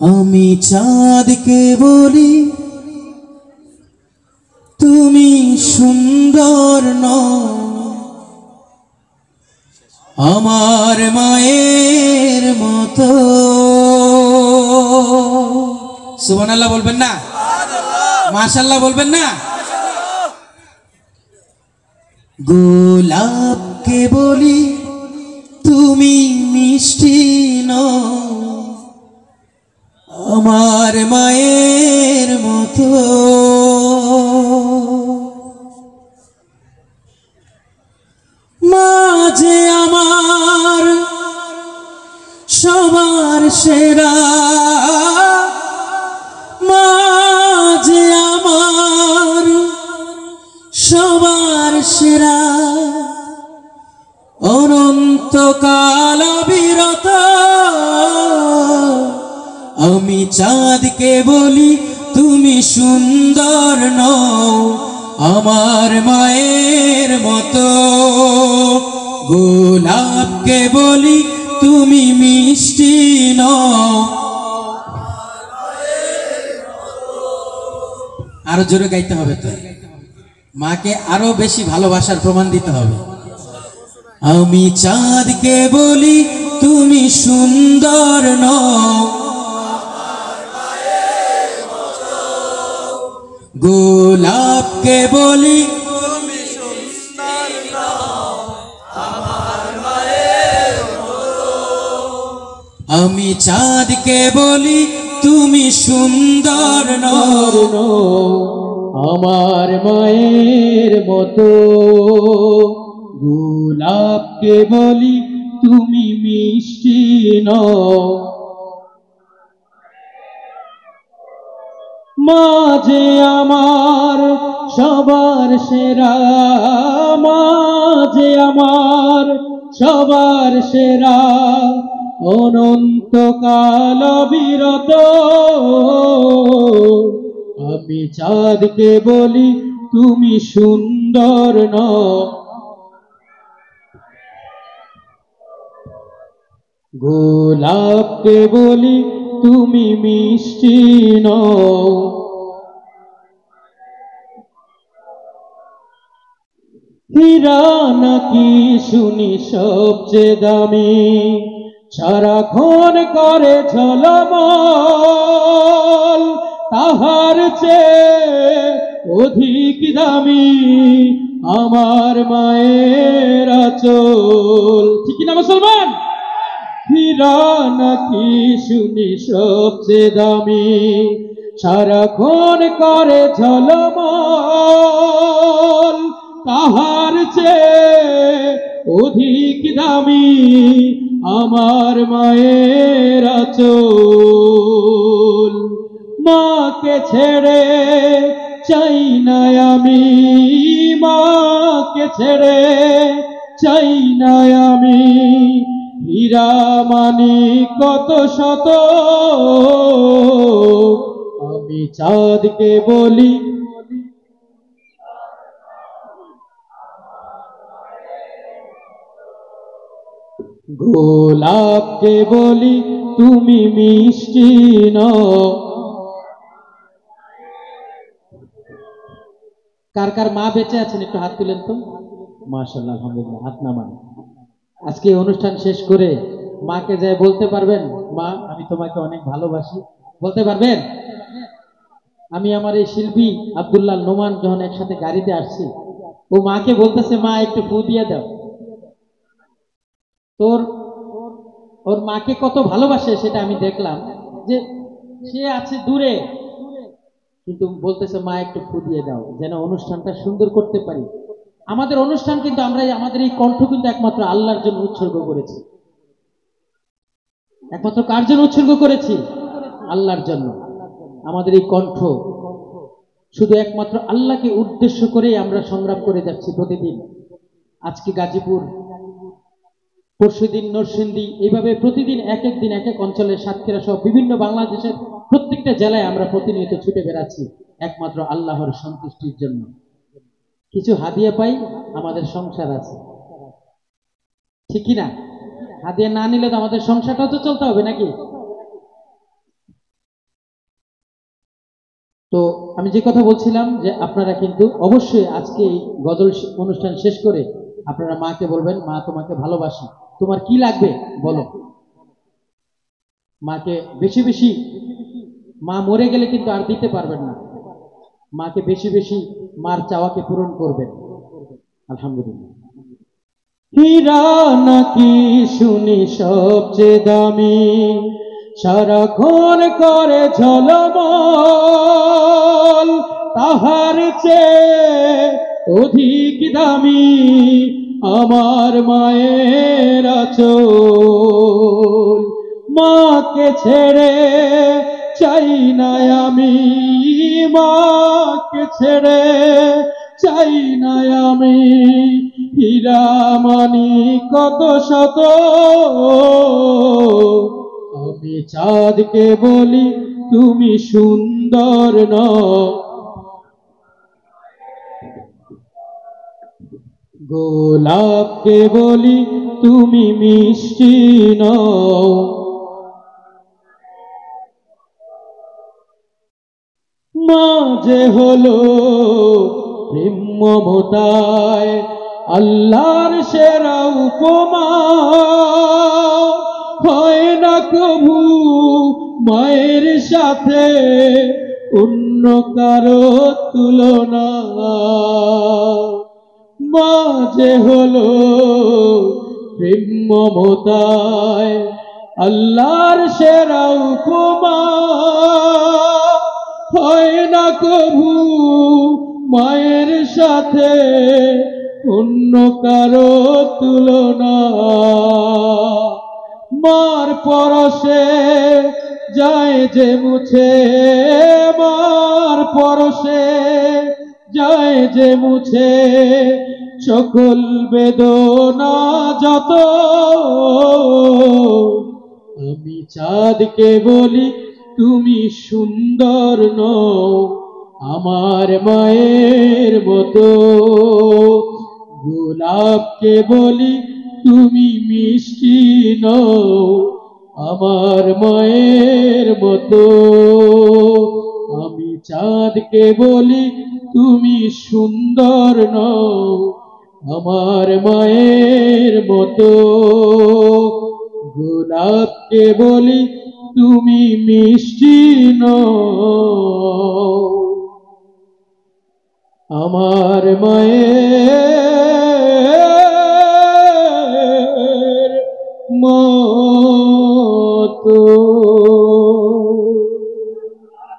আমি চাঁদকে বলি তুমি সুন্দর নও, আমার মায়ের মতো। সুবহানাল্লাহ বলবেন না? মাশাআল্লাহ বলবেন না? গোলাপকে বলি তুমি মিষ্টি নও, আমার মায়ের মতো। মা যে আমার সবার সেরা, মা যে আমার সবার সেরা, অনন্তকাল বিরত। আমি চাঁদকে বলি তুমি সুন্দর নও, আমার মায়ের মতো। গোলাপকে বলি তুমি মিষ্টি নও। আরো জোরে গাইতে হবে তো, মাকে আরো বেশি ভালোবাসার প্রমাণ দিতে হবে। আমি চাঁদকে বলি তুমি সুন্দর নও, গোলাপকে বলি তুমি সুন্দর নও, আমার মায়ের মতো। আমি চাঁদকে বলি তুমি সুন্দর নও, আমার মায়ের মতো। গোলাপকে বলি তুমি মিষ্টি নও, মা যে আমার সবার সেরা, মা যে আমার সবার সেরা, অনন্তকাল বিরত। আমি চাঁদকে বলি তুমি সুন্দর নও, গোলাপকে বলি তুমি মিষ্টি নও। হীরা নাকি শুনি সবচেয়ে দামি, সারাক্ষণ করে ঝলমল, তাহার চেয়ে অধিক দামি আমার মায়ের আঁচল। ঠিক না মুসলমান? হীরা নাকি শুনি সবচেয়ে দামি, সারাক্ষণ করে ঝলমল, তাহার চেয়ে অধিক দামি আমার মায়ের আঁচল। মাকে ছেড়ে চাই না আমি, মাকে ছেড়ে চাই না আমি, হীরা মানিক কত শত। আমি চাঁদকে বলি গোলাপকে বলি তুমি মিষ্টি নও। কার কার মা বেঁচে আছেন একটু হাত তুলেন তো। মাশাআল্লাহ, আলহামদুলিল্লাহ, হাত নামান। আজকে অনুষ্ঠান শেষ করে মাকে যায় বলতে পারবেন, মা আমি তোমাকে অনেক ভালোবাসি, বলতে পারবেন? আমি আমার এই শিল্পী আব্দুল্লাহ নোমান যখন একসাথে গাড়িতে আসছি, ও মাকে বলতেছে মা একটু ফু দিয়ে দাও। তোর ওর মাকে কত ভালোবাসে সেটা আমি দেখলাম, যে সে আছে দূরে কিন্তু বলতেছে মা একটু ফু দিয়ে দাও, যেন অনুষ্ঠানটা সুন্দর করতে পারি। আমাদের অনুষ্ঠান কিন্তু আমরা আমাদের এই কণ্ঠ কিন্তু একমাত্র আল্লাহর জন্য উৎসর্গ করেছি। একমাত্র কার জন্য উৎসর্গ করেছি? আল্লাহর জন্য। আমাদের এই কণ্ঠ শুধু একমাত্র আল্লাহকে উদ্দেশ্য করেই আমরা সংগ্রাম করে যাচ্ছি প্রতিদিন। আজকে গাজীপুর, পরশুদিন নরসিংদী, এইভাবে প্রতিদিন এক এক দিন এক এক অঞ্চলের সাতক্ষীরা সহ বিভিন্ন বাংলাদেশের প্রত্যেকটা জেলায় আমরা প্রতিনিয়ত ছুটে বেড়াচ্ছি একমাত্র আল্লাহর সন্তুষ্টির জন্য। কিছু হাদিয়া পাই, আমাদের সংসার আছে, ঠিক কি না? হাদিয়া না নিলে তো আমাদের সংসারটাও তো চলতে হবে নাকি? তো আমি যে কথা বলছিলাম যে আপনারা কিন্তু অবশ্যই আজকে এই গজল অনুষ্ঠান শেষ করে আপনারা মাকে বলবেন, মা তোমাকে ভালোবাসি, তোমার কি লাগবে বলো। মাকে বেশি বেশি, মা মরে গেলে কিন্তু আর দিতে পারবেন না, মাকে বেশি বেশি মার চাওয়াকে পূরণ করবেন। আলহামদুলিল্লাহ। হীরা নাকি শুনি সবচেয়ে দামি, সারাক্ষণ করে ঝলমল, তাহার চেয়ে অধিক দামি আমার মায়ের আঁচল। মাকে ছেড়ে চাই না আমি, মাকে ছেড়ে চাই না আমি, হীরা মানি কত শত, আমি চাঁদকে বলি তুমি সুন্দর নও, গোলাপকে বলি তুমি মিষ্টি নও। মা যে হলো প্রেম মমতায় আল্লাহর সেরা উপমা, হয় না কভু মায়ের সাথে অন্য কারো তুলনা। মা যে হলো প্রেম মমতায় আল্লাহর সেরা উপমা, হয় না কভু মায়ের সাথে অন্য কারো তুলনা। মার পরশে যায় যে মুছে, মার পরশে যায় যে মুছে সকল বেদনা যত, আমি চাঁদকে বলি তুমি সুন্দর নও আমার মায়ের মতো, গোলাপকে বলি তুমি মিষ্টি নও আমার মায়ের মতো, আমি চাঁদকে বলি তুমি সুন্দর নও আমার মায়ের মতো, গোলাপকে বলি তুমি মিষ্টি নও আমার মায়ের মতো।